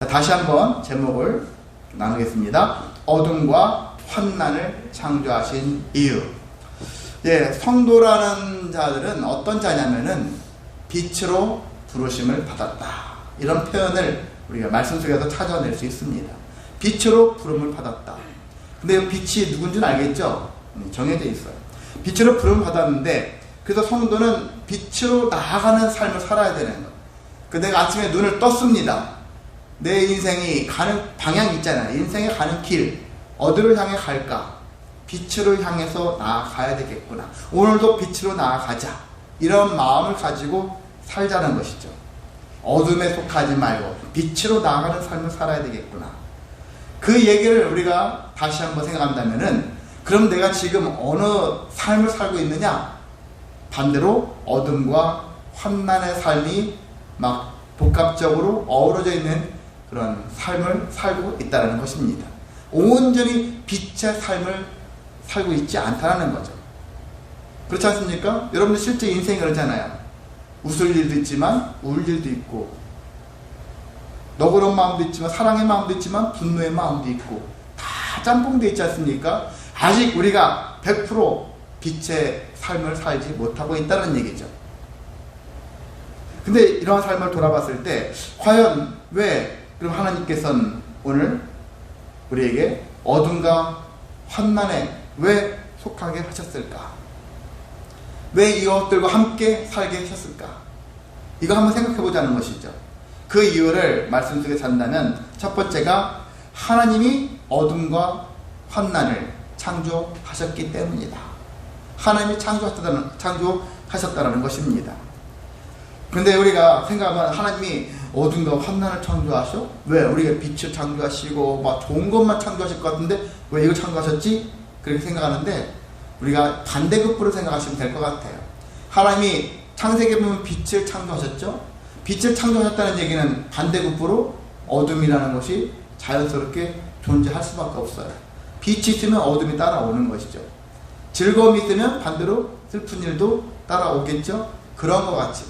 다시 한번 제목을 나누겠습니다. 어둠과 환난을 창조하신 이유. 예, 성도라는 자들은 어떤 자냐면은 빛으로 부르심을 받았다. 이런 표현을 우리가 말씀 속에서 찾아낼 수 있습니다. 빛으로 부름을 받았다. 근데 빛이 누군지는 알겠죠? 정해져 있어요. 빛으로 부름을 받았는데, 그래서 성도는 빛으로 나아가는 삶을 살아야 되는 거예요. 내가 아침에 눈을 떴습니다. 내 인생이 가는 방향이 있잖아요. 인생에 가는 길, 어디를 향해 갈까? 빛으로 향해서 나아가야 되겠구나. 오늘도 빛으로 나아가자. 이런 마음을 가지고 살자는 것이죠. 어둠에 속하지 말고 빛으로 나아가는 삶을 살아야 되겠구나. 그 얘기를 우리가 다시 한번 생각한다면은, 그럼 내가 지금 어느 삶을 살고 있느냐? 반대로 어둠과 환난의 삶이 막 복합적으로 어우러져 있는 그런 삶을 살고 있다는 것입니다. 온전히 빛의 삶을 살고 있지 않다는 거죠. 그렇지 않습니까? 여러분들 실제 인생이 그러잖아요. 웃을 일도 있지만 울 일도 있고, 너그러운 마음도 있지만 사랑의 마음도 있지만 분노의 마음도 있고, 다 짬뽕되어 있지 않습니까? 아직 우리가 100% 빛의 삶을 살지 못하고 있다는 얘기죠. 근데 이러한 삶을 돌아봤을 때 과연 왜 그럼 하나님께서는 오늘 우리에게 어둠과 환난에 왜 속하게 하셨을까? 왜 이것들과 함께 살게 하셨을까? 이거 한번 생각해 보자는 것이죠. 그 이유를 말씀 속에 산다면, 첫 번째가 하나님이 어둠과 환난을 창조하셨기 때문이다. 하나님이 창조하셨다는 것입니다. 근데 우리가 생각하면 하나님이 어둠과 환난을 창조하셔? 왜? 우리가 빛을 창조하시고 막 좋은 것만 창조하실 것 같은데 왜 이걸 창조하셨지? 그렇게 생각하는데, 우리가 반대급부로 생각하시면 될 것 같아요. 하나님이 창세기에 보면 빛을 창조하셨죠? 빛을 창조하셨다는 얘기는 반대급부로 어둠이라는 것이 자연스럽게 존재할 수밖에 없어요. 빛이 있으면 어둠이 따라오는 것이죠. 즐거움이 있으면 반대로 슬픈 일도 따라오겠죠? 그런 것 같이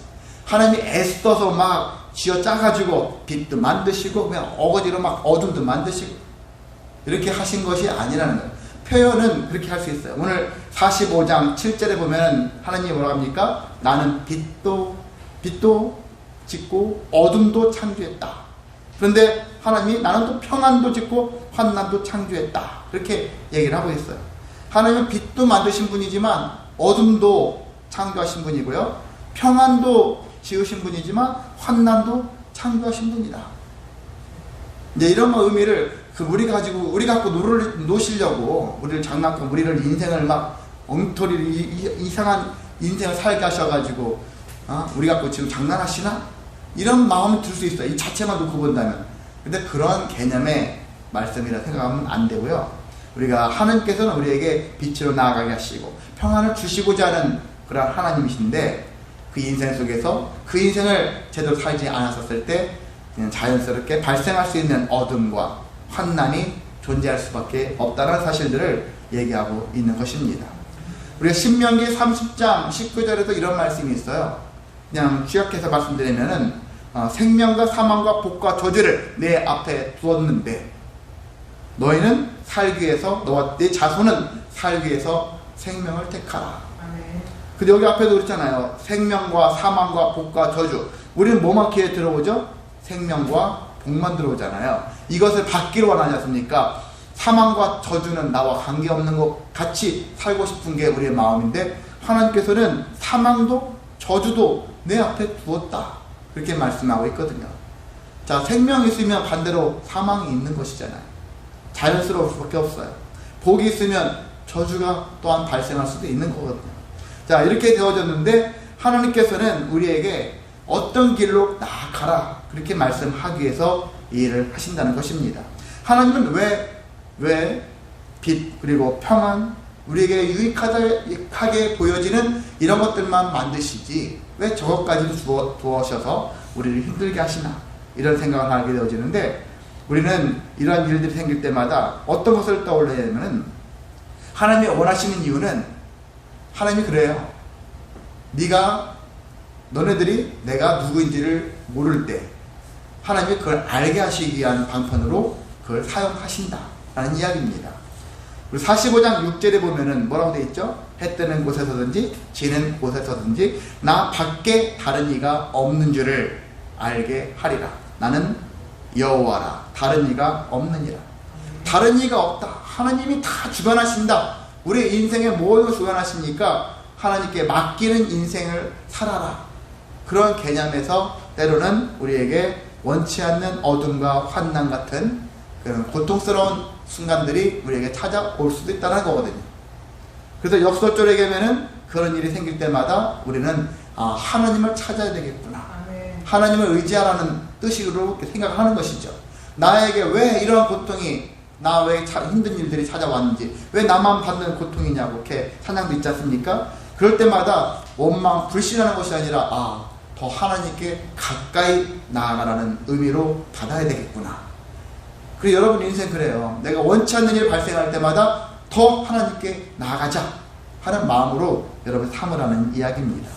하나님이 애써서 막 쥐어짜가지고 빛도 만드시고 그냥 어거지로 막 어둠도 만드시고 이렇게 하신 것이 아니라는 거예요. 표현은 그렇게 할 수 있어요. 오늘 45장 7절에 보면 하나님이 뭐라고 합니까? 나는 빛도 짓고 어둠도 창조했다. 그런데 하나님이 나는 또 평안도 짓고 환난도 창조했다. 이렇게 얘기를 하고 있어요. 하나님은 빛도 만드신 분이지만 어둠도 창조하신 분이고요, 평안도 지으신 분이지만 환난도 창조하신 분이다. 이제 이런 의미를 우리 갖고 노시려고, 우리를 장난감, 우리를 인생을 막 엉터리 이상한 인생을 살게 하셔가지고 우리 갖고 지금 장난하시나? 이런 마음이 들 수 있어요. 이 자체만 놓고 본다면. 근데 그런 개념의 말씀이라 생각하면 안 되고요. 우리가 하나님께서는 우리에게 빛으로 나아가게 하시고 평안을 주시고자 하는 그런 하나님이신데, 그 인생 속에서 그 인생을 제대로 살지 않았었을 때 그냥 자연스럽게 발생할 수 있는 어둠과 환난이 존재할 수밖에 없다는 사실들을 얘기하고 있는 것입니다. 우리가 신명기 30장 19절에도 이런 말씀이 있어요. 그냥 취약해서 말씀드리면은 생명과 사망과 복과 저주를 내 앞에 두었는데 너희는 살기 위해서, 너와 내 자손은 살기 위해서 생명을 택하라. 근데 여기 앞에도 그렇잖아요. 생명과 사망과 복과 저주. 우리는 뭐만 귀에 들어오죠? 생명과 복만 들어오잖아요. 이것을 받기를 원하지 않습니까? 사망과 저주는 나와 관계없는 것 같이 살고 싶은 게 우리의 마음인데, 하나님께서는 사망도 저주도 내 앞에 두었다. 그렇게 말씀하고 있거든요. 자, 생명이 있으면 반대로 사망이 있는 것이잖아요. 자연스러울 수밖에 없어요. 복이 있으면 저주가 또한 발생할 수도 있는 거거든요. 자, 이렇게 되어졌는데 하나님께서는 우리에게 어떤 길로 나아가라 그렇게 말씀하기 위해서 이 일을 하신다는 것입니다. 하나님은 왜 빛 그리고 평안, 우리에게 유익하게 보여지는 이런 것들만 만드시지 왜 저것까지도 두어셔서 우리를 힘들게 하시나, 이런 생각을 하게 되어지는데, 우리는 이러한 일들이 생길 때마다 어떤 것을 떠올려야 되냐면, 하나님이 원하시는 이유는, 하나님이 그래요. 너네들이 내가 누구인지를 모를 때 하나님이 그걸 알게 하시기 위한 방편으로 그걸 사용하신다라는 이야기입니다. 그리고 45장 6절에 보면은 뭐라고 되어 있죠? 해 뜨는 곳에서든지 지는 곳에서든지 나 밖에 다른 이가 없는 줄을 알게 하리라. 나는 여호와라. 다른 이가 없느니라. 다른 이가 없다. 하나님이 다 주관하신다. 우리 인생의 모든 주관하시니까 하나님께 맡기는 인생을 살아라. 그런 개념에서 때로는 우리에게 원치 않는 어둠과 환난 같은 그런 고통스러운 순간들이 우리에게 찾아올 수도 있다는 거거든요. 그래서 역설적으로 얘기하면은 그런 일이 생길 때마다 우리는 하나님을 찾아야 되겠구나. 하나님을 의지하라는 뜻으로 생각하는 것이죠. 나에게 왜 이런 고통이, 나 왜 힘든 일들이 찾아왔는지, 왜 나만 받는 고통이냐고 이렇게 찬양도 있지 않습니까? 그럴 때마다 원망, 불신하는 것이 아니라 더 하나님께 가까이 나아가라는 의미로 받아야 되겠구나. 그리고 여러분 인생 그래요. 내가 원치 않는 일이 발생할 때마다 더 하나님께 나아가자 하는 마음으로 여러분 삼으라는 이야기입니다.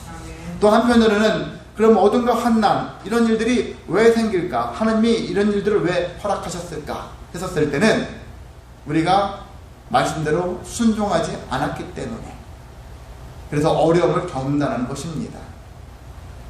또 한편으로는 그럼 어둠과 환난 이런 일들이 왜 생길까? 하나님이 이런 일들을 왜 허락하셨을까? 했었을 때는 우리가 말씀대로 순종하지 않았기 때문에, 그래서 어려움을 겪는다는 것입니다.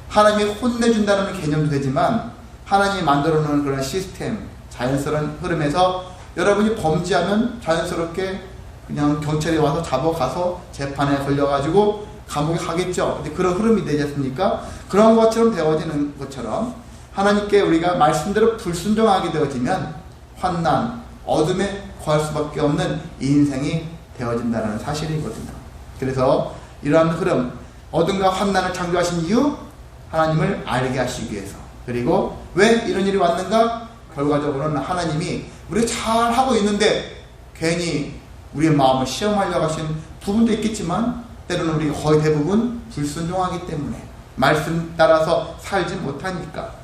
하나님이 혼내준다는 개념도 되지만 하나님이 만들어 놓은 그런 시스템, 자연스러운 흐름에서 여러분이 범죄하면 자연스럽게 그냥 경찰이 와서 잡아가서 재판에 걸려가지고 감옥에 가겠죠. 근데 그런 흐름이 되지 않습니까? 그런 것처럼 되어지는 것처럼 하나님께 우리가 말씀대로 불순종하게 되어지면 환난, 어둠에 거할 수밖에 없는 인생이 되어진다는 사실이거든요. 그래서 이러한 흐름, 어둠과 환난을 창조하신 이유, 하나님을 알게 하시기 위해서. 그리고 왜 이런 일이 왔는가? 결과적으로는 하나님이 우리가 잘하고 있는데 괜히 우리의 마음을 시험하려고 하신 부분도 있겠지만 때로는 우리가 거의 대부분 불순종하기 때문에 말씀 따라서 살지 못하니까.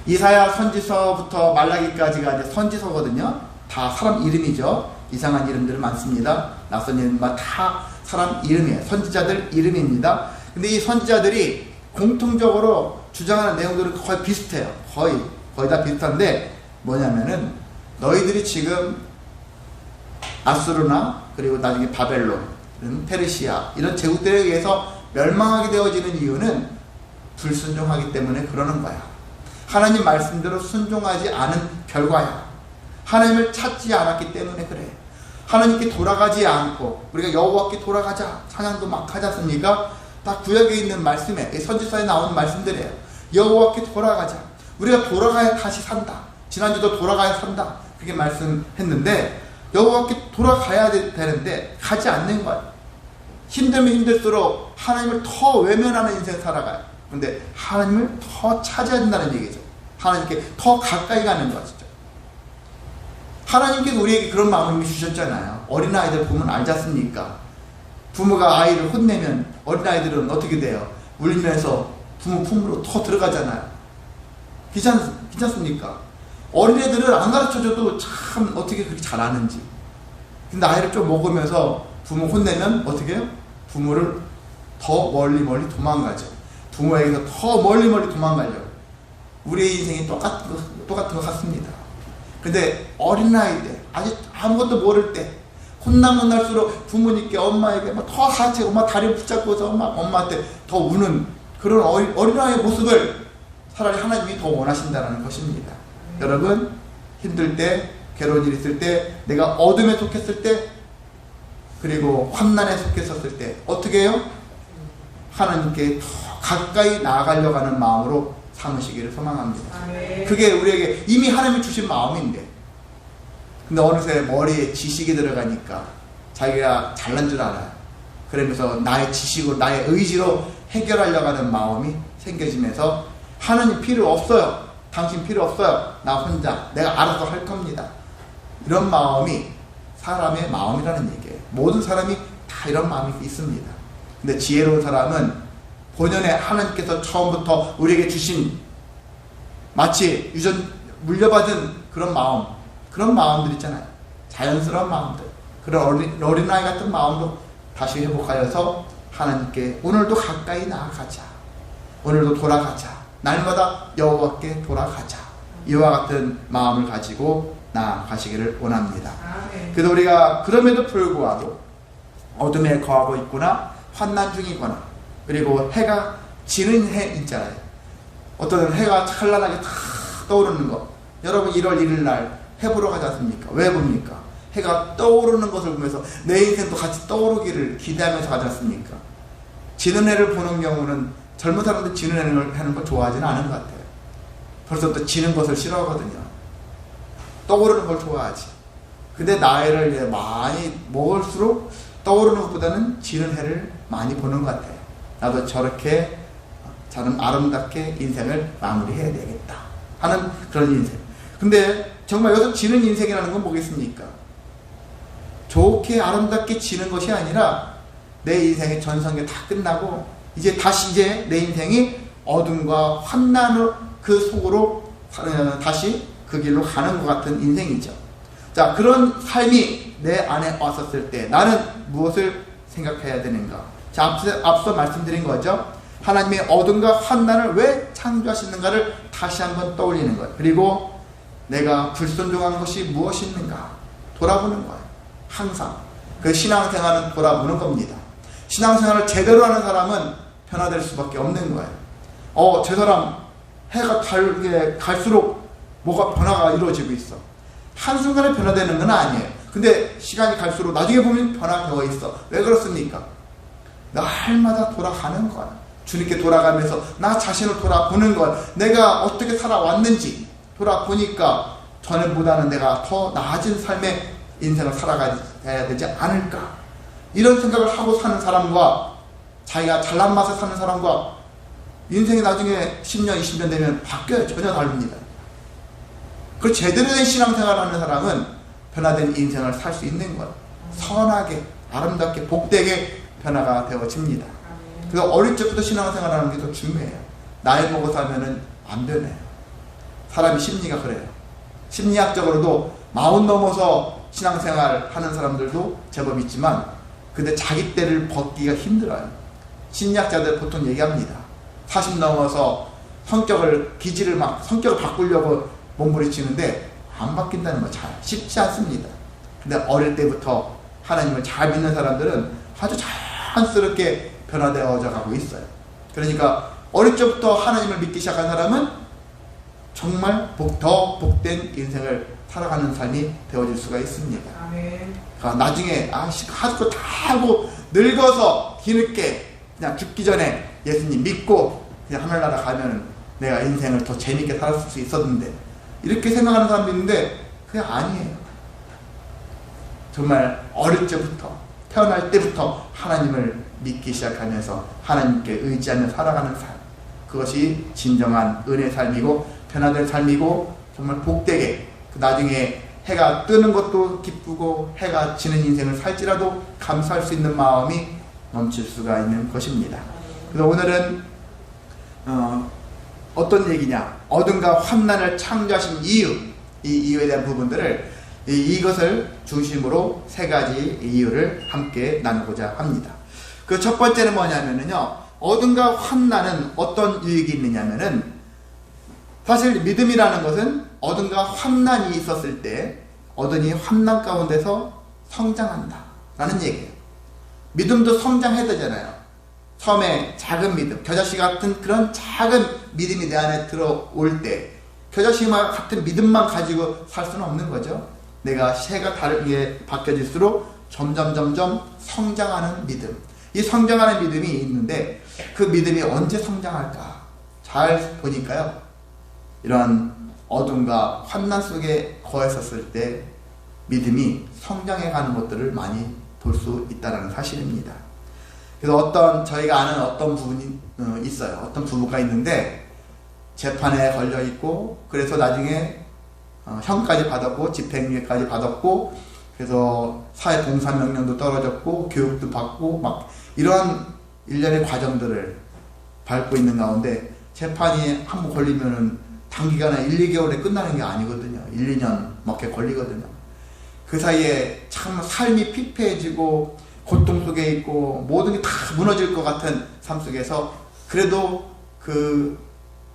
이사야 선지서부터 말라기까지가 이제 선지서거든요. 다 사람 이름이죠. 이상한 이름들 많습니다. 낯선 이름만 다 사람 이름이에요. 선지자들 이름입니다. 근데 이 선지자들이 공통적으로 주장하는 내용들은 거의 비슷해요. 거의 다 비슷한데 뭐냐면은 너희들이 지금 아수르나 그리고 나중에 바벨론, 페르시아 이런 제국들에 의해서 멸망하게 되어지는 이유는 불순종하기 때문에 그러는 거야. 하나님 말씀대로 순종하지 않은 결과야. 하나님을 찾지 않았기 때문에 그래. 하나님께 돌아가지 않고 우리가 여호와께 돌아가자 찬양도 막 하지 않습니까? 다 구약에 있는 말씀에, 선지서에 나오는 말씀들이에요. 여호와께 돌아가자. 우리가 돌아가야 다시 산다. 지난주도 돌아가야 산다. 그렇게 말씀했는데 여호와께 돌아가야 되는데 가지 않는 거예요. 힘들면 힘들수록 하나님을 더 외면하는 인생 살아가요. 근데 하나님을 더 찾아야 된다는 얘기죠. 하나님께 더 가까이 가는 것이죠. 하나님께서 우리에게 그런 마음을 주셨잖아요. 어린아이들 보면 알지 않습니까? 부모가 아이를 혼내면 어린아이들은 어떻게 돼요? 울면서 부모 품으로 더 들어가잖아요. 괜찮습니까? 어린애들을 안 가르쳐줘도 참 어떻게 그렇게 잘하는지. 근데 아이를 좀 먹으면서 부모 혼내면 어떻게 해요? 부모를 더 멀리 도망가죠. 부모에게서 더 멀리 도망가려고. 우리의 인생이 똑같은 것 같습니다. 근데 어린아이들, 아직 아무것도 모를 때, 혼나면 날수록 부모님께, 엄마에게 더 하체고, 엄마 다리를 붙잡고서 엄마한테 더 우는 그런 어린아이의 모습을 차라리 하나님이 더 원하신다는 것입니다. 여러분, 힘들 때, 괴로운 일 있을 때, 내가 어둠에 속했을 때, 그리고 환난에 속했었을 때, 어떻게 해요? 하나님께 더 가까이 나아가려고 하는 마음으로 삼으시기를 소망합니다. 그게 우리에게 이미 하나님이 주신 마음인데, 근데 어느새 머리에 지식이 들어가니까 자기가 잘난 줄 알아요. 그러면서 나의 지식으로, 나의 의지로 해결하려고 하는 마음이 생겨지면서 하나님 필요 없어요. 당신 필요 없어요. 나 혼자 내가 알아서 할 겁니다. 이런 마음이 사람의 마음이라는 얘기예요. 모든 사람이 다 이런 마음이 있습니다. 근데 지혜로운 사람은 본연의 하나님께서 처음부터 우리에게 주신 마치 물려받은 그런 마음들 있잖아요. 자연스러운 마음들, 그런 어린아이 같은 마음도 다시 회복하여서 하나님께 오늘도 가까이 나아가자, 오늘도 돌아가자, 날마다 여호와께 돌아가자. 이와 같은 마음을 가지고 나아가시기를 원합니다. 그래서 우리가 그럼에도 불구하고 어둠에 거하고 있거나 환난 중이거나 그리고 해가 지는 해 있잖아요. 어떤 해가 찬란하게 탁 떠오르는 것. 여러분 1월 1일 날 해 보러 가지 않습니까? 왜 봅니까? 해가 떠오르는 것을 보면서 내 인생도 같이 떠오르기를 기대하면서 가지 않습니까? 지는 해를 보는 경우는 젊은 사람들 지는 해를 하는 걸 좋아하지는 않은 것 같아요. 벌써부터 지는 것을 싫어하거든요. 떠오르는 걸 좋아하지. 근데 나이를 이제 많이 먹을수록 떠오르는 것보다는 지는 해를 많이 보는 것 같아요. 나도 저렇게 저는 아름답게 인생을 마무리해야 되겠다 하는 그런 인생. 근데 정말 여기서 지는 인생이라는 건 뭐겠습니까? 좋게 아름답게 지는 것이 아니라 내 인생의 전성기 다 끝나고 이제 다시 내 인생이 어둠과 환난을 그 속으로 다시 그 길로 가는 것 같은 인생이죠. 자, 그런 삶이 내 안에 왔었을 때 나는 무엇을 생각해야 되는가? 자, 앞서 말씀드린 거죠. 하나님의 어둠과 환난을 왜 창조하시는가를 다시 한번 떠올리는 거예요. 그리고 내가 불순종한 것이 무엇이 있는가 돌아보는 거예요. 항상 그 신앙생활은 돌아보는 겁니다. 신앙생활을 제대로 하는 사람은 변화될 수밖에 없는 거예요. 저 사람 해가 갈수록 뭐가 변화가 이루어지고 있어. 한순간에 변화되는 건 아니에요. 근데 시간이 갈수록 나중에 보면 변화가 되어 있어. 왜 그렇습니까? 날마다 돌아가는 거예요. 주님께 돌아가면서 나 자신을 돌아보는 것, 내가 어떻게 살아왔는지 돌아보니까 전에보다는 내가 더 나아진 삶의 인생을 살아가야 되지 않을까. 이런 생각을 하고 사는 사람과 자기가 잘난 맛에 사는 사람과 인생이 나중에 10년, 20년 되면 바뀌어요. 전혀 다릅니다. 그 제대로 된 신앙생활을 하는 사람은 변화된 인생을 살 수 있는 거예요. 선하게, 아름답게, 복되게 변화가 되어집니다. 그래서 어릴 적부터 신앙생활을 하는 게 더 중요해요. 나이 먹어서 하면은 안 변해요. 사람이 심리가 그래요. 심리학적으로도 40 넘어서 신앙생활 하는 사람들도 제법 있지만 근데 자기 때를 벗기가 힘들어요. 심리학자들 보통 얘기합니다. 40 넘어서 성격을 바꾸려고 몸부림치는데 안 바뀐다는 거 잘 쉽지 않습니다. 근데 어릴 때부터 하나님을 잘 믿는 사람들은 아주 자연스럽게 변화되어져 가고 있어요. 그러니까 어릴 적부터 하나님을 믿기 시작한 사람은 정말 더 복된 인생을 살아가는 삶이 되어질 수가 있습니다. 그러니까 나중에 하도 다 하고 늙어서 뒤늦게 그냥 죽기 전에 예수님 믿고 그냥 하늘나라 가면은 내가 인생을 더 재밌게 살았을 수 있었는데 이렇게 생각하는 사람도 있는데 그게 아니에요. 정말 어릴 때부터 태어날 때부터 하나님을 믿기 시작하면서 하나님께 의지하며 살아가는 삶, 그것이 진정한 은혜의 삶이고 변화된 삶이고 정말 복되게 나중에 해가 뜨는 것도 기쁘고 해가 지는 인생을 살지라도 감사할 수 있는 마음이 넘칠 수가 있는 것입니다. 그래서 오늘은 어떤 얘기냐, 어둠과 환난을 창조하신 이유, 이 이유에 대한 부분들을 이것을 중심으로 3가지 이유를 함께 나누고자 합니다. 그 첫 번째는 뭐냐면요, 어둠과 환난은 어떤 유익이 있느냐면은 사실 믿음이라는 것은 어둠과 환난이 있었을 때 어둠이 환난 가운데서 성장한다 라는 얘기예요. 믿음도 성장해야 되잖아요. 처음에 작은 믿음, 겨자씨 같은 그런 작은 믿음이 내 안에 들어올 때 겨자씨 같은 믿음만 가지고 살 수는 없는 거죠. 내가 해가 다르게 바뀌어질수록 점점 성장하는 믿음, 이 성장하는 믿음이 있는데 그 믿음이 언제 성장할까? 잘 보니까요, 이런 어둠과 환난 속에 거했었을 때 믿음이 성장해가는 것들을 많이 볼 수 있다는 사실입니다. 그래서 저희가 아는 어떤 부분이 있어요. 어떤 부부가 있는데 재판에 걸려 있고 그래서 나중에 형까지 받았고 집행유예까지 받았고 그래서 사회봉사명령도 떨어졌고 교육도 받고 막 이런 일련의 과정들을 밟고 있는 가운데 재판이 한번 걸리면은 단기간에 1, 2개월에 끝나는 게 아니거든요. 1, 2년 넘게 걸리거든요. 그 사이에 참 삶이 피폐해지고 고통 속에 있고 모든 게 다 무너질 것 같은 삶 속에서 그래도 그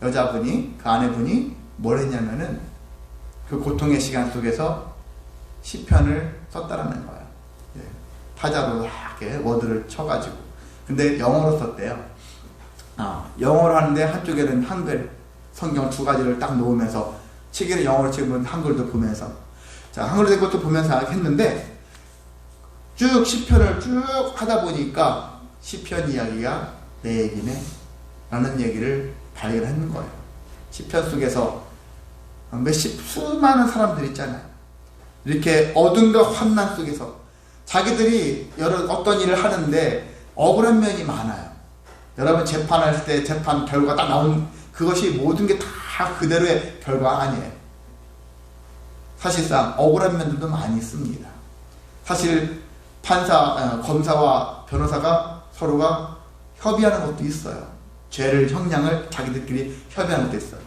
여자분이, 그 아내분이 뭘 했냐면은 그 고통의 시간 속에서 시편을 썼다라는 거예요. 예. 타자로 이렇게 워드를 쳐가지고. 근데 영어로 썼대요. 영어로 하는데 한쪽에는 한글, 성경 두 가지를 딱 놓으면서 치기는 영어로 치면 한글도 보면서, 자, 한글로 된 것도 보면서 했는데 쭉 시편을 쭉 하다 보니까 시편 이야기가 내 얘기네 라는 얘기를 발견하는 거예요. 시편 속에서 수많은 사람들 있잖아요. 이렇게 어둠과 환난 속에서 자기들이 어떤 일을 하는데 억울한 면이 많아요. 여러분 재판할 때 재판 결과가 딱 나온 그것이 모든 게 다 그대로의 결과가 아니에요. 사실상 억울한 면들도 많이 있습니다. 사실 검사와 변호사가 서로가 협의하는 것도 있어요. 죄를 형량을 자기들끼리 협의하는 것도 있어요.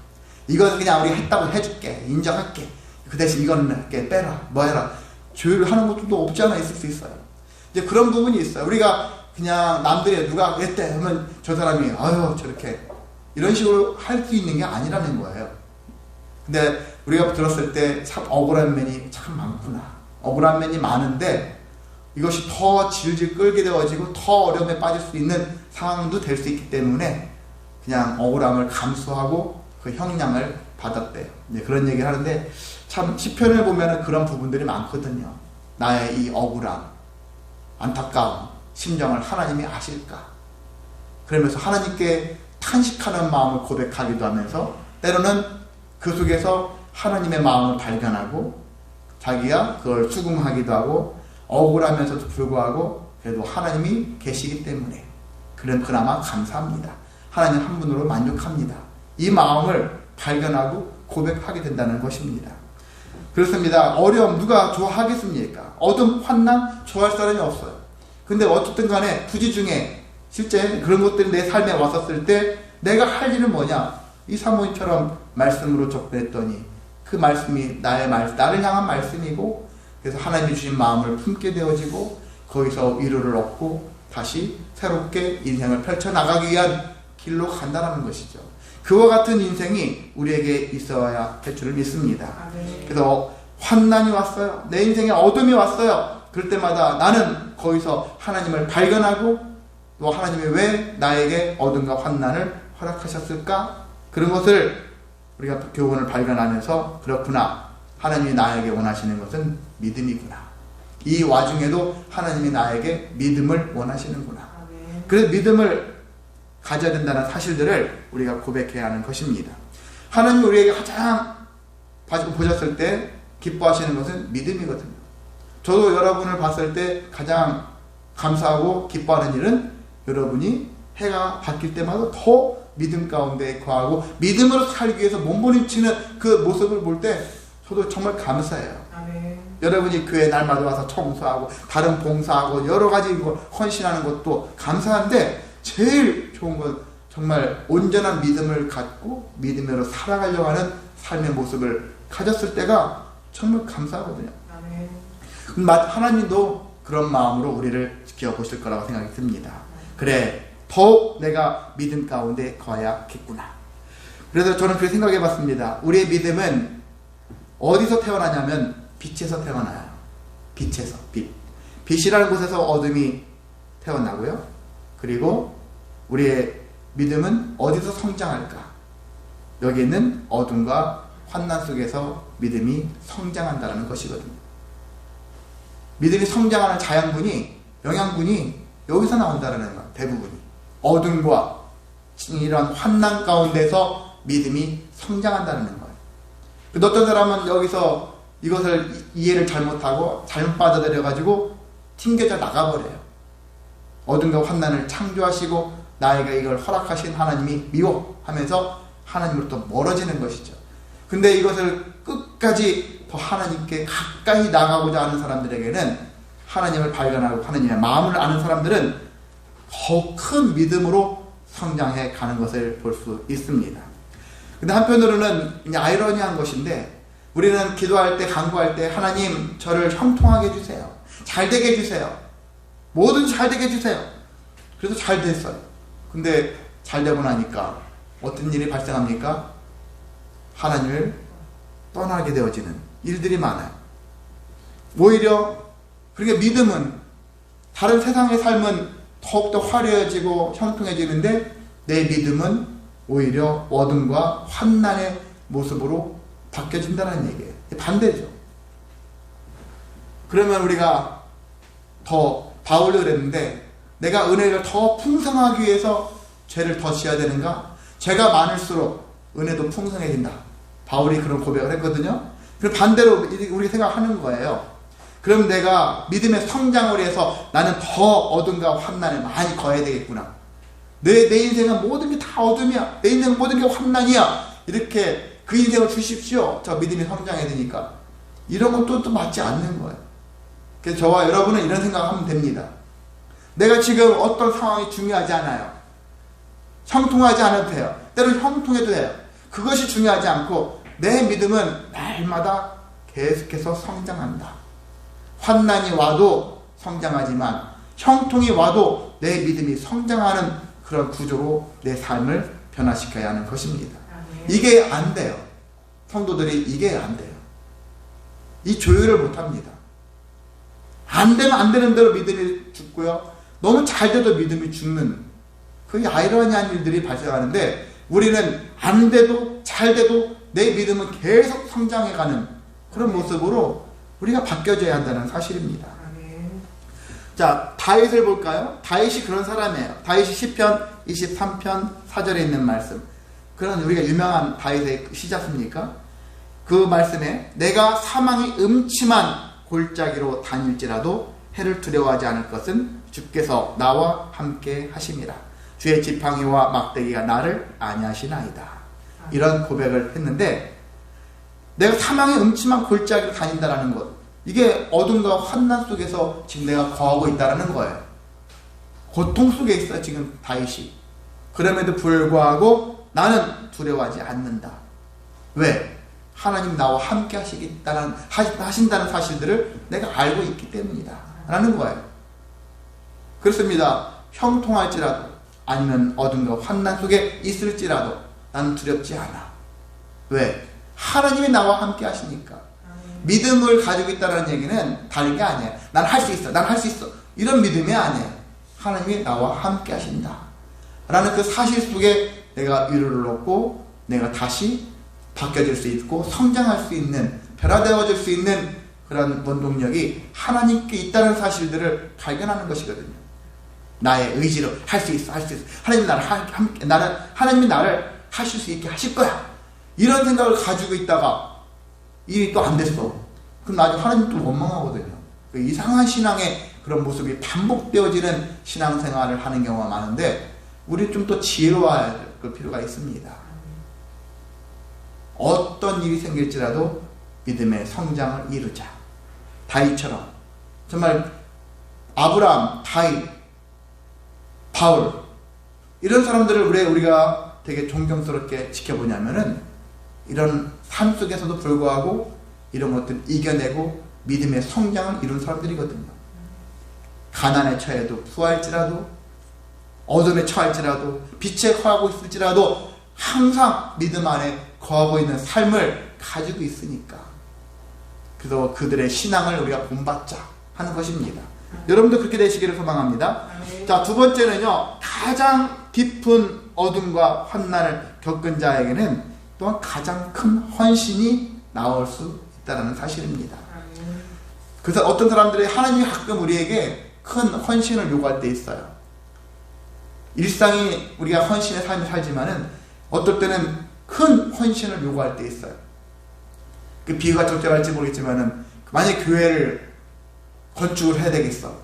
이건 그냥 우리가 했다고 해줄게, 인정할게, 그 대신 이거는 할게, 빼라, 뭐 해라, 조율을 하는 것도 없지 않아 있을 수 있어요. 이제 그런 부분이 있어요. 우리가 그냥 남들이 누가 그랬대 하면 저 사람이 아유 저렇게 이런 식으로 할 수 있는 게 아니라는 거예요. 근데 우리가 들었을 때 참 억울한 면이 참 많구나, 억울한 면이 많은데 이것이 더 질질 끌게 되어지고 더 어려움에 빠질 수 있는 상황도 될 수 있기 때문에 그냥 억울함을 감수하고 그 형량을 받았대요. 이제 그런 얘기를 하는데 참 시편을 보면 그런 부분들이 많거든요. 나의 이 억울함, 안타까움, 심정을 하나님이 아실까? 그러면서 하나님께 탄식하는 마음을 고백하기도 하면서 때로는 그 속에서 하나님의 마음을 발견하고 자기가 그걸 수긍하기도 하고 억울하면서도 불구하고 그래도 하나님이 계시기 때문에 그나마 감사합니다. 하나님 한 분으로 만족합니다. 이 마음을 발견하고 고백하게 된다는 것입니다. 그렇습니다. 어려움 누가 좋아하겠습니까? 어둠, 환난 좋아할 사람이 없어요. 근데 어쨌든 간에 부지 중에 실제 그런 것들이 내 삶에 왔었을 때 내가 할 일은 뭐냐? 이 사모님처럼 말씀으로 접근했더니 그 말씀이 나를 향한 말씀이고 그래서 하나님이 주신 마음을 품게 되어지고 거기서 위로를 얻고 다시 새롭게 인생을 펼쳐나가기 위한 길로 간다는 것이죠. 그와 같은 인생이 우리에게 있어야 할 줄을 믿습니다. 그래서 환난이 왔어요. 내 인생에 어둠이 왔어요. 그럴 때마다 나는 거기서 하나님을 발견하고 또 하나님이 왜 나에게 어둠과 환난을 허락하셨을까? 그런 것을 우리가 교훈을 발견하면서 그렇구나. 하나님이 나에게 원하시는 것은 믿음이구나. 이 와중에도 하나님이 나에게 믿음을 원하시는구나. 그래서 믿음을 가져야 된다는 사실들을 우리가 고백해야 하는 것입니다. 하나님이 우리에게 가장 보셨을 때 기뻐하시는 것은 믿음이거든요. 저도 여러분을 봤을 때 가장 감사하고 기뻐하는 일은 여러분이 해가 바뀔 때마다 더 믿음 가운데 거하고 믿음으로 살기 위해서 몸부림치는 그 모습을 볼 때 저도 정말 감사해요. 여러분이 교회 날마다 와서 청소하고 다른 봉사하고 여러 가지 헌신하는 것도 감사한데 제일 좋은 건 정말 온전한 믿음을 갖고 믿음으로 살아가려고 하는 삶의 모습을 가졌을 때가 정말 감사하거든요. 하나님도 그런 마음으로 우리를 지켜보실 거라고 생각이 듭니다. 그래, 더욱 내가 믿음 가운데 거야겠구나. 그래서 저는 그렇게 생각해 봤습니다. 우리의 믿음은 어디서 태어나냐면 빛에서 태어나요. 빛에서, 빛이라는 곳에서 어둠이 태어나고요. 그리고 우리의 믿음은 어디서 성장할까? 여기 있는 어둠과 환난 속에서 믿음이 성장한다는 것이거든요. 믿음이 성장하는 자양분이, 영양분이 여기서 나온다는 거예요. 대부분이. 어둠과 이런 환난 가운데서 믿음이 성장한다는 거예요. 어떤 사람은 여기서 이것을 이해를 잘못하고 잘못 받아들여가지고 튕겨져 나가버려요. 어둠과 환난을 창조하시고 나에게 이걸 허락하신 하나님이 미워 하면서 하나님으로부터 멀어지는 것이죠. 근데 이것을 끝까지 더 하나님께 가까이 나가고자 하는 사람들에게는 하나님을 발견하고 하나님의 마음을 아는 사람들은 더 큰 믿음으로 성장해 가는 것을 볼 수 있습니다. 근데 한편으로는 그냥 아이러니한 것인데 우리는 기도할 때 간구할 때 하나님 저를 형통하게 해주세요. 잘 되게 해주세요. 뭐든지 잘 되게 해주세요. 그래서 잘 됐어요. 근데 잘 되고 나니까 어떤 일이 발생합니까? 하나님을 떠나게 되어지는 일들이 많아요. 오히려 그러니까 믿음은 다른 세상의 삶은 더욱더 화려해지고 형통해지는데 내 믿음은 오히려 어둠과 환난의 모습으로 바뀌어진다는 얘기예요. 반대죠. 그러면 우리가 더 바울이 그랬는데 내가 은혜를 더 풍성하기 위해서 죄를 더 지어야 되는가? 죄가 많을수록 은혜도 풍성해진다. 바울이 그런 고백을 했거든요. 그럼 반대로 우리 생각하는 거예요. 그럼 내가 믿음의 성장을 위해서 나는 더 어둠과 환난을 많이 거해야 되겠구나. 내 인생은 모든 게 다 어둠이야. 내 인생은 모든 게 환난이야. 이렇게 그 인생을 주십시오. 저 믿음이 성장해야 되니까. 이런 것도 또 맞지 않는 거예요. 그래서 저와 여러분은 이런 생각하면 됩니다. 내가 지금 어떤 상황이 중요하지 않아요. 형통하지 않아도 돼요. 때로는 형통해도 돼요. 그것이 중요하지 않고 내 믿음은 날마다 계속해서 성장한다. 환난이 와도 성장하지만 형통이 와도 내 믿음이 성장하는 그런 구조로 내 삶을 변화시켜야 하는 것입니다. 이게 안 돼요. 성도들이 이게 안 돼요. 이 조율을 못합니다. 안 되면 안 되는 대로 믿음이 죽고요. 너무 잘 돼도 믿음이 죽는 그 아이러니한 일들이 발생하는데 우리는 안 돼도 잘 돼도 내 믿음은 계속 성장해가는 그런 모습으로 우리가 바뀌어져야 한다는 사실입니다. 자, 다윗을 볼까요? 다윗이 그런 사람이에요. 다윗이 시편 23편 4절에 있는 말씀. 그런 우리가 유명한 다윗의 시지 않습니까? 그 말씀에 내가 사망의 음침한 골짜기로 다닐지라도 해를 두려워하지 않을 것은 주께서 나와 함께 하심이라. 주의 지팡이와 막대기가 나를 안위하시나이다. 이런 고백을 했는데 내가 사망의 음침한 골짜기로 다닌다라는 것, 이게 어둠과 환난 속에서 지금 내가 거하고 있다는 거예요. 고통 속에 있어요 지금 다윗이. 그럼에도 불구하고 나는 두려워하지 않는다. 왜? 하나님 나와 함께 하신다는 사실들을 내가 알고 있기 때문이다 라는 거예요. 그렇습니다. 형통할지라도 아니면 어둠과 환난 속에 있을지라도 나는 두렵지 않아. 왜? 하나님이 나와 함께 하시니까. 믿음을 가지고 있다는 얘기는 다른 게 아니에요. 난 할 수 있어. 난 할 수 있어. 이런 믿음이 아니에요. 하나님이 나와 함께 하신다 라는 그 사실 속에 내가 위로를 얻고 내가 다시 바뀌어질 수 있고 성장할 수 있는, 변화되어질 수 있는 그런 원동력이 하나님께 있다는 사실들을 발견하는 것이거든요. 나의 의지로 할 수 있어, 할 수 있어. 하나님이 나를 하실 수 있게 하실 거야. 이런 생각을 가지고 있다가 일이 또 안 됐어. 그럼 나중에 하나님 또 원망하거든요. 이상한 신앙의 그런 모습이 반복되어지는 신앙생활을 하는 경우가 많은데 우리 좀 더 지혜로워야 될 필요가 있습니다. 어떤 일이 생길지라도 믿음의 성장을 이루자. 다윗처럼 정말 아브라함, 다윗, 바울 이런 사람들을 왜 우리가 되게 존경스럽게 지켜보냐면은 이런 삶 속에서도 불구하고 이런 것들을 이겨내고 믿음의 성장을 이룬 사람들이거든요. 가난에 처해도 부할지라도 어둠에 처할지라도 빛에 거하고 있을지라도 항상 믿음 안에 거하고 있는 삶을 가지고 있으니까 그래서 그들의 신앙을 우리가 본받자 하는 것입니다. 여러분도 그렇게 되시기를 소망합니다. 자, 두 번째는요, 가장 깊은 어둠과 환난을 겪은 자에게는 또한 가장 큰 헌신이 나올 수 있다는 사실입니다. 그래서 어떤 사람들이 하나님이 가끔 우리에게 큰 헌신을 요구할 때 있어요. 일상이 우리가 헌신의 삶을 살지만은 어떨 때는 큰 헌신을 요구할 때 있어요. 그 비유가 적절할지 모르겠지만은 만약에 교회를 건축을 해야 되겠어.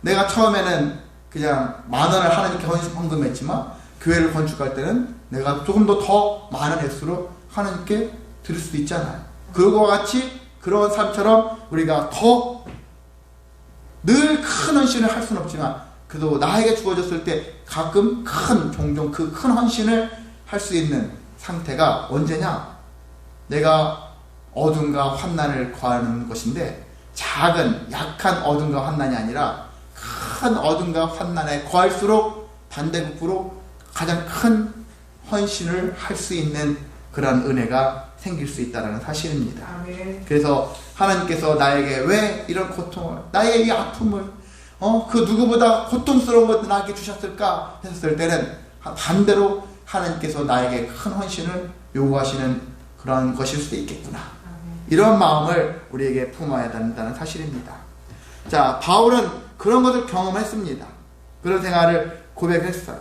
내가 처음에는 그냥 10,000원을 하나님께 헌금했지만 교회를 건축할 때는 내가 조금 더 많은 액수로 하나님께 드릴 수도 있잖아요. 그거와 같이 그런 삶처럼 우리가 더 늘 큰 헌신을 할 수는 없지만 그래도 나에게 주어졌을 때 가끔 종종 그 큰 헌신을 할 수 있는 상태가 언제냐? 내가 어둠과 환난을 거하는 것인데 작은 약한 어둠과 환난이 아니라 큰 어둠과 환난에 거할수록 반대급부로 가장 큰 헌신을 할 수 있는 그런 은혜가 생길 수 있다는 사실입니다. 아멘. 그래서 하나님께서 나에게 왜 이런 고통을, 나의 이 아픔을 그 누구보다 고통스러운 것도 나에게 주셨을까 했을 때는 반대로 하나님께서 나에게 큰 헌신을 요구하시는 그런 것일 수도 있겠구나. 이런 마음을 우리에게 품어야 된다는 사실입니다. 자, 바울은 그런 것을 경험했습니다. 그런 생활을 고백했어요.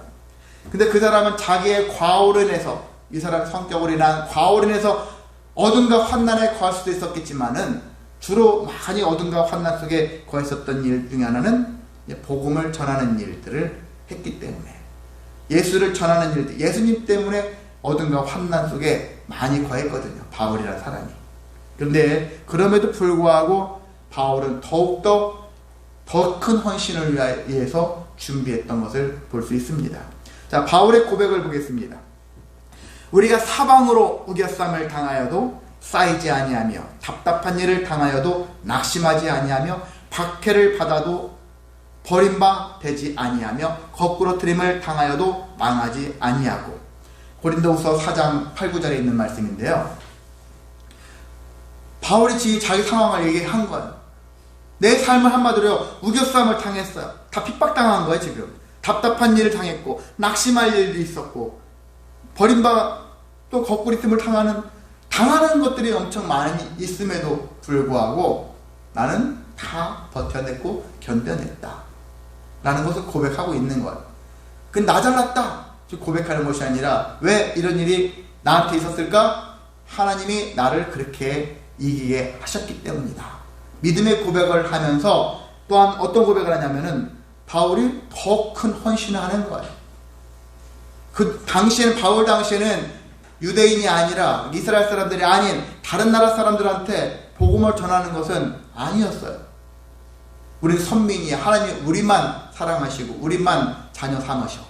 근데 그 사람은 자기의 과오로 인해서, 이 사람 성격으로 인한 과오로 인해서 어둠과 환난에 거할 수도 있었겠지만은 주로 많이 어둠과 환난 속에 거했었던 일 중에 하나는 복음을 전하는 일들을 했기 때문에, 예수를 전하는 일들, 예수님 때문에 어둠과 환난 속에 많이 거했거든요, 바울이라는 사람이. 그런데 그럼에도 불구하고 바울은 더욱더 더 큰 헌신을 위해서 준비했던 것을 볼 수 있습니다. 자, 바울의 고백을 보겠습니다. 우리가 사방으로 우겨쌈을 당하여도 쌓이지 아니하며, 답답한 일을 당하여도 낙심하지 아니하며, 박해를 받아도 버림바 되지 아니하며, 거꾸로 트림을 당하여도 망하지 아니하고. 고린도후서 4장 8, 9절에 있는 말씀인데요, 바울이 지금 자기 상황을 얘기한 거예요. 내 삶을 한마디로 우겨쌈을 당했어요. 다 핍박당한 거예요. 지금 답답한 일을 당했고, 낙심할 일도 있었고, 버림바 또 거꾸로 틈을 당하는 것들이 엄청 많이 있음에도 불구하고 나는 다 버텨냈고 견뎌냈다 라는 것을 고백하고 있는 거예요. 그건 나 잘났다 고백하는 것이 아니라, 왜 이런 일이 나한테 있었을까? 하나님이 나를 그렇게 이기게 하셨기 때문이다. 믿음의 고백을 하면서 또한 어떤 고백을 하냐면은 바울이 더 큰 헌신을 하는 거예요. 그 당시에는, 바울 당시에는 유대인이 아니라, 이스라엘 사람들이 아닌 다른 나라 사람들한테 복음을 전하는 것은 아니었어요. 우리는 선민이야, 하나님이 우리만 사랑하시고 우리만 자녀 삼으셔.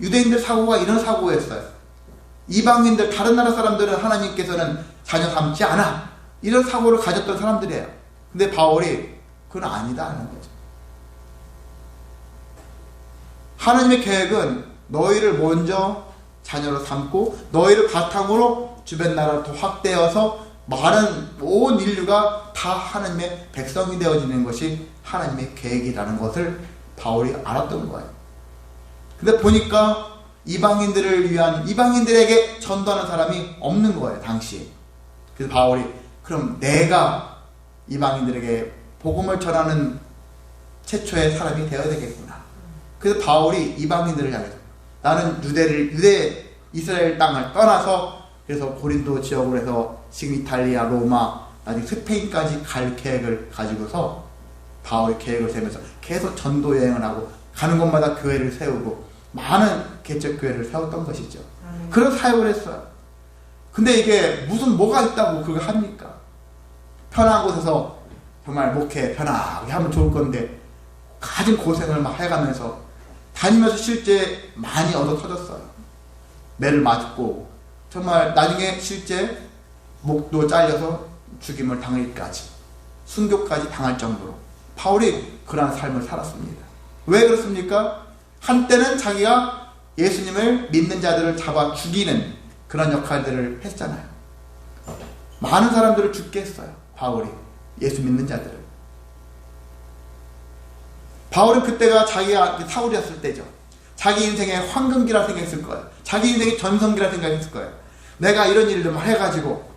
유대인들 사고가 이런 사고였어요. 이방인들, 다른 나라 사람들은 하나님께서는 자녀 삼지 않아, 이런 사고를 가졌던 사람들이에요. 근데 바울이 그건 아니다 하는 거죠. 하나님의 계획은 너희를 먼저 자녀로 삼고, 너희를 바탕으로 주변 나라를 더 확대해서 많은 온 인류가 다 하나님의 백성이 되어지는 것이 하나님의 계획이라는 것을 바울이 알았던 거예요. 근데 보니까 이방인들을 위한, 이방인들에게 전도하는 사람이 없는 거예요, 당시에. 그래서 바울이, 그럼 내가 이방인들에게 복음을 전하는 최초의 사람이 되어야 되겠구나. 그래서 바울이 이방인들을 향해서, 나는 유대 이스라엘 땅을 떠나서, 그래서 고린도 지역으로 해서 지금 이탈리아, 로마, 나중에 스페인까지 갈 계획을 가지고서 바울이 계획을 세우면서 계속 전도 여행을 하고, 가는 곳마다 교회를 세우고 많은 개척 교회를 세웠던 것이죠. 그런 사역을 했어요. 근데 이게 무슨 뭐가 있다고 그걸 합니까? 편한 곳에서 정말 목회 편하게 하면 좋을 건데 가진 고생을 막 해가면서 다니면서 실제 많이 얻어 터졌어요. 매를 맞고 정말 나중에 실제 목도 잘려서 죽임을 당하기까지, 순교까지 당할 정도로 바울이 그러한 삶을 살았습니다. 왜 그렇습니까? 한때는 자기가 예수님을 믿는 자들을 잡아 죽이는 그런 역할들을 했잖아요. 많은 사람들을 죽게 했어요, 바울이. 예수 믿는 자들을. 바울은 그때가 자기가 사울이었을 때죠. 자기 인생의 황금기라 생각했을 거예요. 자기 인생의 전성기라 생각했을 거예요. 내가 이런 일을 좀 해가지고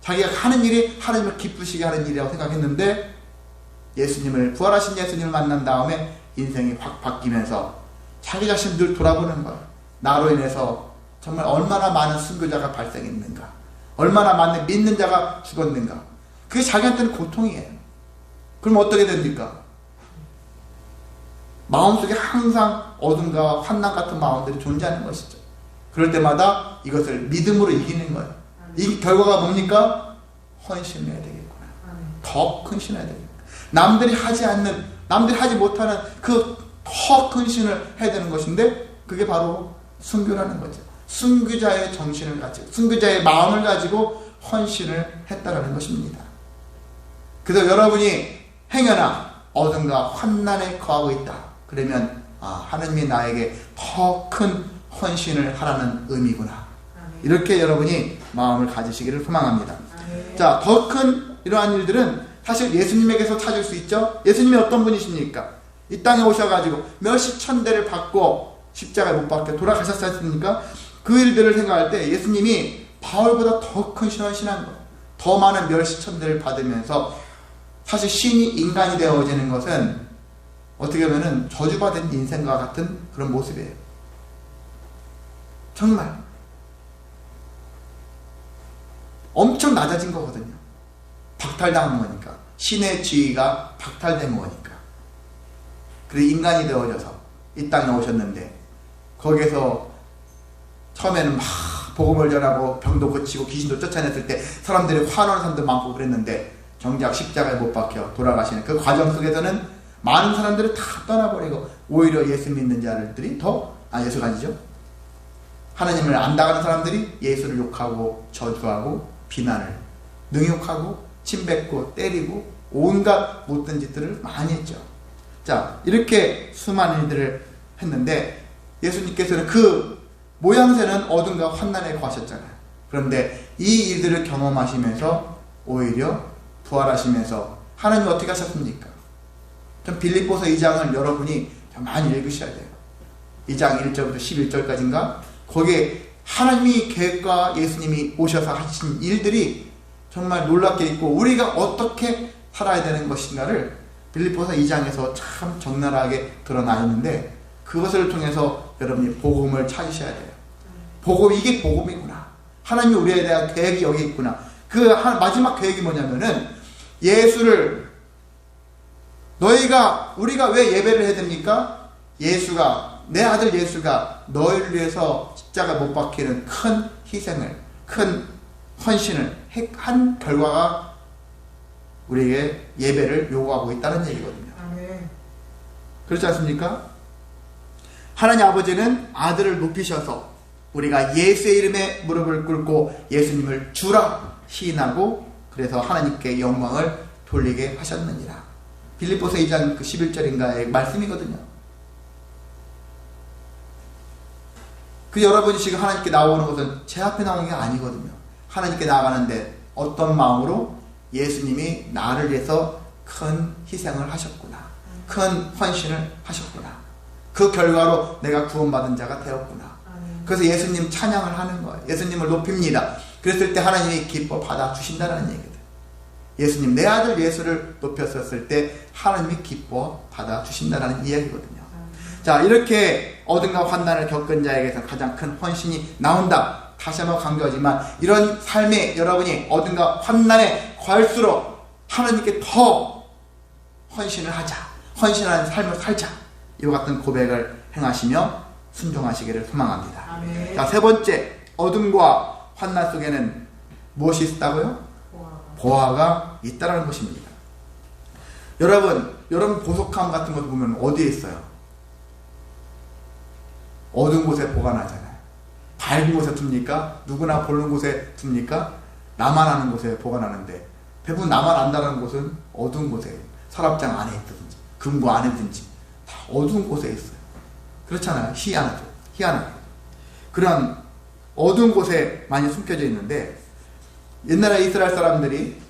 자기가 하는 일이 하나님을 기쁘시게 하는 일이라고 생각했는데, 예수님을, 부활하신 예수님을 만난 다음에 인생이 확 바뀌면서 자기 자신을 늘 돌아보는 거예요. 나로 인해서 정말 얼마나 많은 순교자가 발생했는가, 얼마나 많은 믿는 자가 죽었는가. 그게 자기한테는 고통이에요. 그럼 어떻게 됩니까? 마음속에 항상 어둠과 환난 같은 마음들이 존재하는 것이죠. 그럴 때마다 이것을 믿음으로 이기는 거예요. 이 결과가 뭡니까? 헌신을 해야 되겠구나. 더 큰 신을 해야 되겠구나. 남들이 하지 않는, 남들이 하지 못하는 그 더 큰 신을 해야 되는 것인데, 그게 바로 순교라는 거죠. 순교자의 정신을 가지고, 순교자의 마음을 가지고 헌신을 했다라는 것입니다. 그래서 여러분이 행여나 어둠과 환난에 거하고 있다 그러면, 하나님이 나에게 더 큰 헌신을 하라는 의미구나. 이렇게 여러분이 마음을 가지시기를 소망합니다. 자, 더 큰 이러한 일들은 사실 예수님에게서 찾을 수 있죠. 예수님이 어떤 분이십니까? 이 땅에 오셔가지고 몇십 천대를 받고 십자가에 못 박혀 돌아가셨지 않습니까? 그 일들을 생각할 때 예수님이 바울보다 더 큰 헌신한 것, 더 많은 몇십 천대를 받으면서 사실 신이 인간이 되어지는 것은 어떻게 보면 저주받은 인생과 같은 그런 모습이에요. 정말 엄청 낮아진 거거든요. 박탈당한 거니까. 신의 지위가 박탈된 거니까. 그리고 인간이 되어져서 이 땅에 오셨는데 거기에서 처음에는 막 복음을 전하고 병도 고치고 귀신도 쫓아냈을 때 사람들이 환호하는 사람도 많고 그랬는데 정작 십자가에 못 박혀 돌아가시는 그 과정 속에서는 많은 사람들을 다 떠나버리고 오히려 예수 믿는 자들이 예수가 아니죠. 하나님을 안다가는 사람들이 예수를 욕하고 저주하고 비난을 능욕하고 침뱉고 때리고 온갖 못된 짓들을 많이 했죠. 자, 이렇게 수많은 일들을 했는데 예수님께서는 그 모양새는 어둠과 환난에 거하셨잖아요. 그런데 이 일들을 경험하시면서 오히려 부활하시면서 하나님이 어떻게 하셨습니까? 좀 빌립보서 2장을 여러분이 많이 읽으셔야 돼요. 2장 1절부터 11절까지인가? 거기에 하나님이 계획과 예수님이 오셔서 하신 일들이 정말 놀랍게 있고 우리가 어떻게 살아야 되는 것인가를 빌립보서 2장에서 참 적나라하게 드러나 있는데 그것을 통해서 여러분이 복음을 찾으셔야 돼요. 복음, 이게 복음이구나. 하나님이 우리에 대한 계획이 여기 있구나. 그 마지막 계획이 뭐냐면은 예수를 우리가 왜 예배를 해야 됩니까? 내 아들 예수가 너희를 위해서 십자가 못 박히는 큰 희생을, 큰 헌신을 한 결과가 우리에게 예배를 요구하고 있다는 얘기거든요. 그렇지 않습니까? 하나님 아버지는 아들을 높이셔서 우리가 예수의 이름에 무릎을 꿇고 예수님을 주라 시인하고 그래서 하나님께 영광을 돌리게 하셨느니라. 빌립보서 2장 11절인가의 말씀이거든요. 여러분이 지금 하나님께 나오는 것은 제 앞에 나오는 게 아니거든요. 하나님께 나아가는데 어떤 마음으로 예수님이 나를 위해서 큰 희생을 하셨구나. 큰 헌신을 하셨구나. 그 결과로 내가 구원받은 자가 되었구나. 그래서 예수님 찬양을 하는 거예요. 예수님을 높입니다. 그랬을 때 하나님이 기뻐 받아주신다는 얘기거든요. 예수님, 내 아들 예수를 높였었을 때 하나님이 기뻐 받아주신다는 이야기거든요. 자, 이렇게 어둠과 환난을 겪은 자에게서 가장 큰 헌신이 나온다. 다시 한번 강조하지만 이런 삶에 여러분이 어둠과 환난에 갈수록 하나님께 더 헌신을 하자. 헌신하는 삶을 살자. 이와 같은 고백을 행하시며 순종하시기를 소망합니다. 아멘. 자, 세 번째, 어둠과 환난 속에는 무엇이 있다고요? 보화가 있다는 것입니다. 여러분 보석함 같은 것 보면 어디에 있어요? 어두운 곳에 보관하잖아요. 밝은 곳에 둡니까? 누구나 보는 곳에 둡니까? 나만 아는 곳에 보관하는데 대부분 나만 안다는 곳은 어두운 곳에, 서랍장 안에 있든지 금고 안에 있든지 다 어두운 곳에 있어요. 그렇잖아요. 희한하죠. 그런 어두운 곳에 많이 숨겨져 있는데 옛날에 이스라엘 사람들이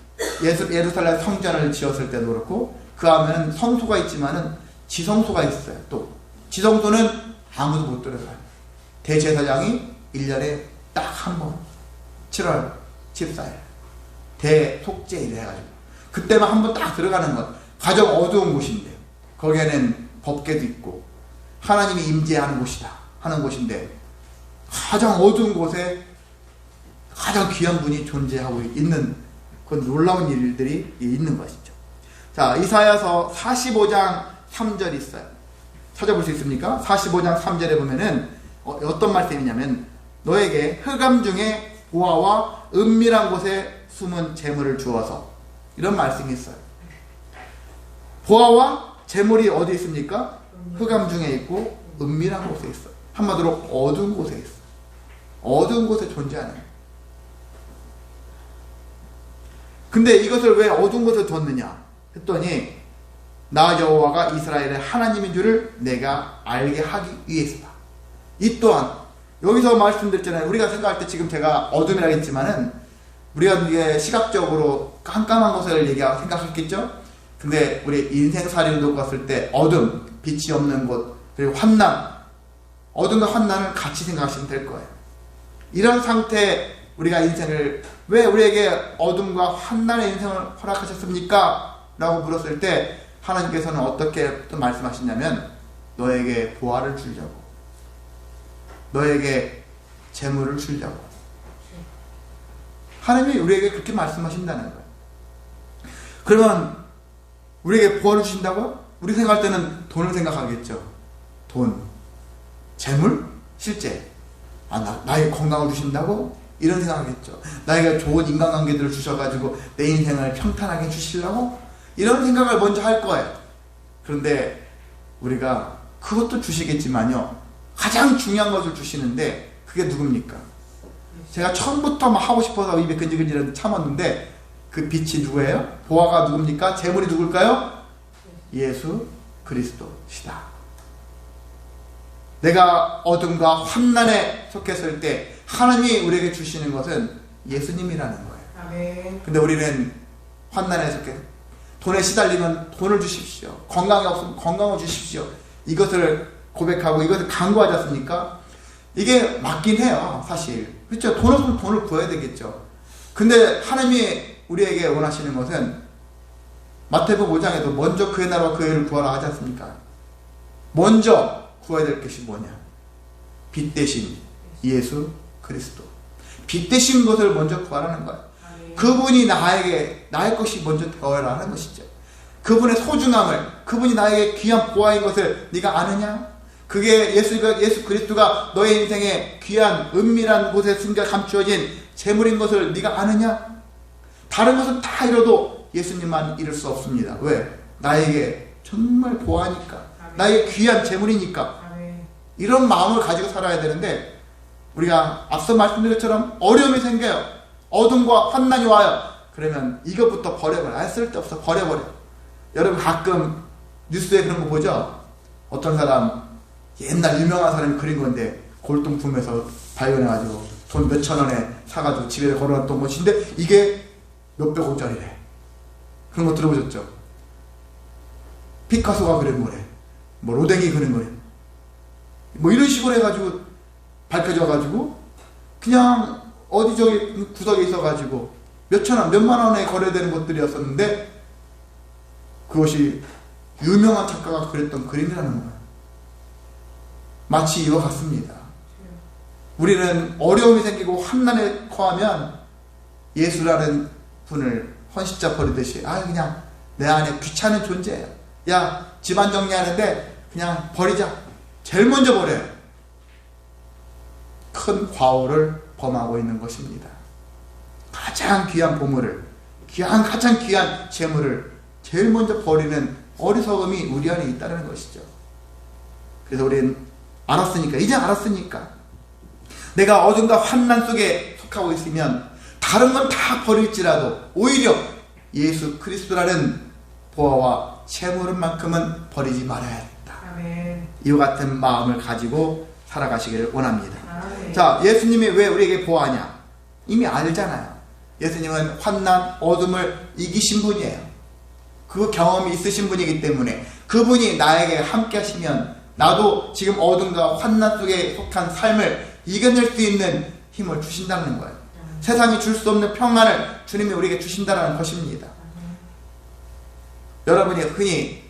예루살렘 성전을 지었을 때도 그렇고 그 안에는 성소가 있지만은 지성소가 있어요. 또 지성소는 아무도 못 들어가요. 대제사장이 1년에 딱 한 번 7월 14일 대속죄일을 해가지고 그때만 한 번 딱 들어가는 것. 가장 어두운 곳인데 거기에는 법궤도 있고 하나님이 임재하는 곳이다 하는 곳인데 가장 어두운 곳에 가장 귀한 분이 존재하고 있는 그런 놀라운 일들이 있는 것이죠. 자, 이사야서 45장 3절이 있어요. 찾아볼 수 있습니까? 45장 3절에 보면은 어떤 말씀이냐면 너에게 흑암 중에 보화와 은밀한 곳에 숨은 재물을 주어서 이런 말씀이 있어요. 보화와 재물이 어디 있습니까? 흑암 중에 있고 은밀한 곳에 있어요. 한마디로 어두운 곳에 있어요. 어두운 곳에 존재하는. 근데 이것을 왜 어두운 곳에 뒀느냐 했더니 나 여호와가 이스라엘의 하나님인 줄을 내가 알게 하기 위해서다. 이 또한 여기서 말씀드렸잖아요. 우리가 생각할 때 지금 제가 어둠이라고 했지만은 우리가 이게 시각적으로 깜깜한 것을 생각했겠죠? 근데 우리 인생살이를 놓고 봤을 때 어둠, 빛이 없는 곳, 그리고 환난, 어둠과 환난을 같이 생각하시면 될 거예요. 이런 상태에 우리가 인생을, 왜 우리에게 어둠과 환난의 인생을 허락하셨습니까? 라고 물었을 때 하나님께서는 어떻게 또 말씀하시냐면 너에게 보화를 주려고, 너에게 재물을 주려고. 하나님이 우리에게 그렇게 말씀하신다는 거예요. 그러면 우리에게 보화를 주신다고요? 우리 생각할 때는 돈을 생각하겠죠. 돈, 재물, 실제. 나에게 건강을 주신다고? 이런 생각하겠죠. 나에게 좋은 인간관계들을 주셔가지고 내 인생을 평탄하게 주시려고? 이런 생각을 먼저 할 거예요. 그런데 우리가 그것도 주시겠지만요, 가장 중요한 것을 주시는데 그게 누굽니까? 제가 처음부터 막 하고 싶어서 입에 근질근질 참았는데 그 빛이 누구예요? 보화가 누굽니까? 재물이 누굴까요? 예수 그리스도시다. 내가 어둠과 환난에 속했을 때 하나님이 우리에게 주시는 것은 예수님이라는 거예요. 아멘. 근데 우리는 환난에 속해 돈에 시달리면 돈을 주십시오. 건강이 없으면 건강을 주십시오. 이것을 고백하고 이것을 간구하지 않습니까? 이게 맞긴 해요, 사실. 그렇죠? 돈 없으면 돈을 구해야 되겠죠. 근데 하나님이 우리에게 원하시는 것은 마태복음 5장에도 먼저 그의 나라와 그의 의를 구하라 하지 않습니까? 먼저 구해야 될 것이 뭐냐? 빛 대신 예수 그리스도. 빛 대신 것을 먼저 구하라는 거예요. 그분이 나의 것이 먼저 되어라 하는 것이죠. 그분의 소중함을, 그분이 나에게 귀한 보화인 것을 네가 아느냐? 그게 예수 그리스도가 너의 인생에 귀한 은밀한 곳에 숨겨 감추어진 재물인 것을 네가 아느냐? 다른 것은 다 잃어도 예수님만 잃을 수 없습니다. 왜? 나에게 정말 보아하니까, 나에게 귀한 재물이니까. 이런 마음을 가지고 살아야 되는데 우리가 앞서 말씀드린 것처럼 어려움이 생겨요. 어둠과 환난이 와요. 그러면 이것부터 버려버려. 안 쓸데없어. 버려버려. 여러분 가끔 뉴스에 그런 거 보죠? 어떤 사람, 옛날 유명한 사람이 그린 건데 골동품에서 발견해가지고 돈 몇천 원에 사가지고 집에 걸어놨던 것인데 이게 몇백 원짜리래. 그런 거 들어보셨죠? 피카소가 그린 거래. 뭐 로댕이 그린 거래. 뭐 이런 식으로 해가지고 밝혀져가지고 그냥 어디 저기 구석에 있어가지고 몇천 원, 몇만 원에 거래되는 것들이었었는데 그것이 유명한 작가가 그렸던 그림이라는 거예요. 마치 이와 같습니다. 우리는 어려움이 생기고 환난에 처하면 예수라는 분을 헌신자 버리듯이 그냥 내 안에 귀찮은 존재예요. 야, 집안 정리하는데 그냥 버리자. 제일 먼저 버려요. 큰 과오를 범하고 있는 것입니다. 가장 귀한 보물을, 가장 귀한 재물을 제일 먼저 버리는 어리석음이 우리 안에 있다는 것이죠. 그래서 우리는 알았으니까, 이제 알았으니까 내가 어둠과 환난 속에 속하고 있으면 다른 건 다 버릴지라도 오히려 예수 그리스도라는 보화와 재물만큼은 버리지 말아야겠다. 아멘. 이와 같은 마음을 가지고 살아가시기를 원합니다. 아멘. 자, 예수님이 왜 우리에게 보화냐? 이미 알잖아요. 예수님은 환난, 어둠을 이기신 분이에요. 그 경험이 있으신 분이기 때문에 그분이 나에게 함께 하시면 나도 지금 어둠과 환난 속에 속한 삶을 이겨낼 수 있는 힘을 주신다는 거예요. 세상이 줄 수 없는 평안을 주님이 우리에게 주신다는 것입니다. 여러분이 흔히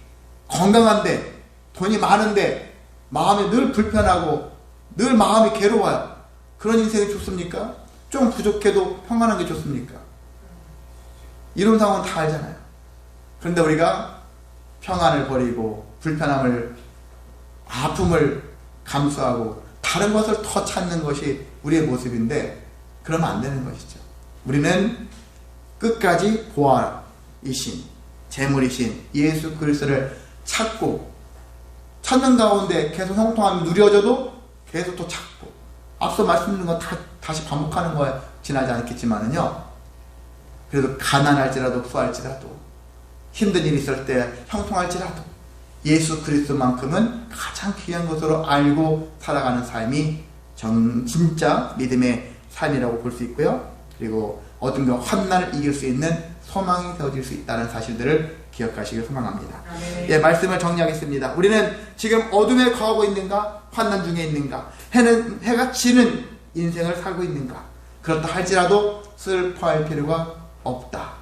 건강한데 돈이 많은데 마음이 늘 불편하고 늘 마음이 괴로워요. 그런 인생이 좋습니까? 좀 부족해도 평안한 게 좋습니까? 이런 상황은 다 알잖아요. 그런데 우리가 평안을 버리고 불편함을, 아픔을 감수하고 다른 것을 더 찾는 것이 우리의 모습인데 그러면 안 되는 것이죠. 우리는 끝까지 보화이신, 재물이신 예수 그리스도를 찾는 가운데 계속 형통함이 누려져도 계속 또 찾고, 앞서 말씀드린 건 다시 반복하는 거에 지나지 않겠지만은요, 그래도 가난할지라도 부할지라도 힘든 일이 있을 때 형통할지라도 예수 그리스도만큼은 가장 귀한 것으로 알고 살아가는 삶이 진짜 믿음의 삶이라고 볼 수 있고요. 그리고 어딘가 환난을 이길 수 있는 소망이 되어질 수 있다는 사실들을 기억하시길 소망합니다. 예, 말씀을 정리하겠습니다. 우리는 지금 어둠에 거하고 있는가? 환난 중에 있는가? 해가 지는 인생을 살고 있는가? 그렇다 할지라도 슬퍼할 필요가 없다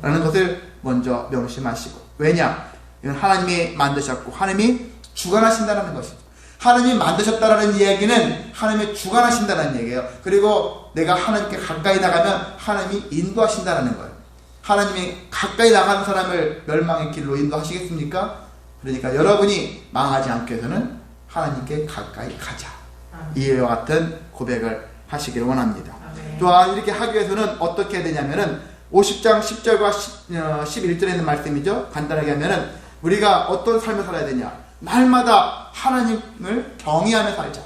라는 것을 먼저 명심하시고, 왜냐? 이건 하나님이 만드셨고 하나님이 주관하신다는 것이죠. 하나님이 만드셨다라는 이야기는 하나님이 주관하신다는 얘기예요. 그리고 내가 하나님께 가까이 나가면 하나님이 인도하신다는 거예요. 하나님이 가까이 나가는 사람을 멸망의 길로 인도하시겠습니까? 그러니까 여러분이 망하지 않기 위해서는 하나님께 가까이 가자. 이와 같은 고백을 하시길 원합니다. 또한 이렇게 하기 위해서는 어떻게 해야 되냐면은 50장 10절과 11절에 있는 말씀이죠. 간단하게 하면은 우리가 어떤 삶을 살아야 되냐? 날마다 하나님을 경외하며 살자.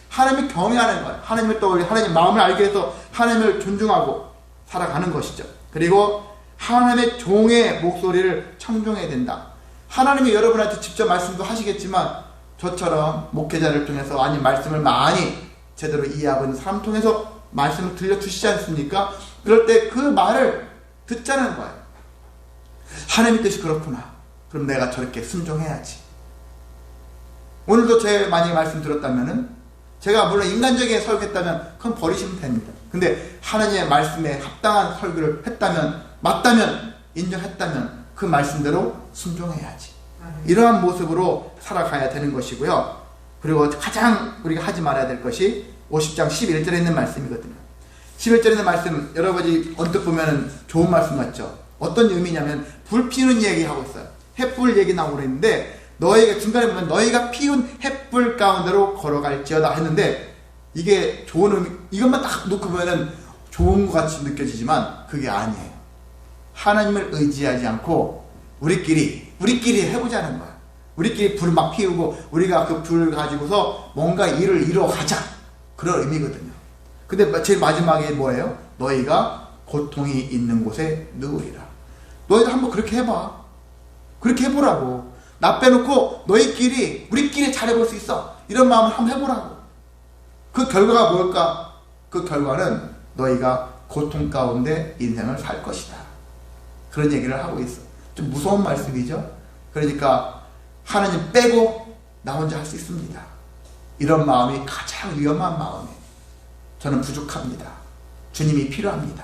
하나님을 경외하는 거예요. 하나님을 떠올리, 하나님 마음을 알기 위해서 하나님을 존중하고 살아가는 것이죠. 그리고 하나님의 종의 목소리를 청종해야 된다. 하나님이 여러분한테 직접 말씀도 하시겠지만 저처럼 목회자를 통해서 아니 말씀을 많이 제대로 이해하고 있는 사람 통해서 말씀을 들려주시지 않습니까? 그럴 때 그 말을 듣자는 거예요. 하나님의 뜻이 그렇구나. 그럼 내가 저렇게 순종해야지. 오늘도 제 만약에 말씀 들었다면은 제가 물론 인간적인 설교했다면 그건 버리시면 됩니다. 근데 하나님의 말씀에 합당한 설교를 했다면, 맞다면, 인정했다면 그 말씀대로 순종해야지. 이러한 모습으로 살아가야 되는 것이고요. 그리고 가장 우리가 하지 말아야 될 것이 50장 11절에 있는 말씀이거든요. 11절에 있는 말씀, 여러분이 언뜻 보면 좋은 말씀 같죠? 어떤 의미냐면 불 피우는 얘기하고 있어요. 햇불 얘기 나오고 있는데 너희가 중간에 보면 너희가 피운 햇불 가운데로 걸어갈지어다 했는데 이게 좋은 의미, 이것만 딱 놓고 보면은 좋은 것 같이 느껴지지만 그게 아니에요. 하나님을 의지하지 않고 우리끼리 해보자는 거야. 우리끼리 불을 막 피우고 우리가 그 불을 가지고서 뭔가 일을 이뤄가자, 그런 의미거든요. 근데 제일 마지막에 뭐예요? 너희가 고통이 있는 곳에 누우리라. 너희도 한번 그렇게 해봐. 그렇게 해보라고. 나 빼놓고 우리끼리 잘해볼 수 있어. 이런 마음을 한번 해보라고. 그 결과가 뭘까? 그 결과는 너희가 고통 가운데 인생을 살 것이다. 그런 얘기를 하고 있어. 좀 무서운 말씀이죠. 그러니까 하나님 빼고 나 혼자 할 수 있습니다. 이런 마음이 가장 위험한 마음이에요. 저는 부족합니다. 주님이 필요합니다.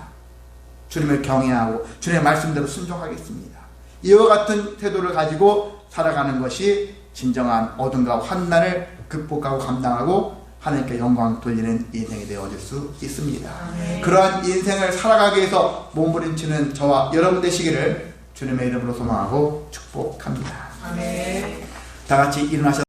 주님을 경외하고 주님의 말씀대로 순종하겠습니다. 이와 같은 태도를 가지고 살아가는 것이 진정한 어둠과 환난을 극복하고 감당하고 하나님께 영광 돌리는 인생이 되어질 수 있습니다. 아멘. 그러한 인생을 살아가기 위해서 몸부림치는 저와 여러분 되시기를 주님의 이름으로 소망하고 축복합니다. 아멘. 다 같이 일어나셔서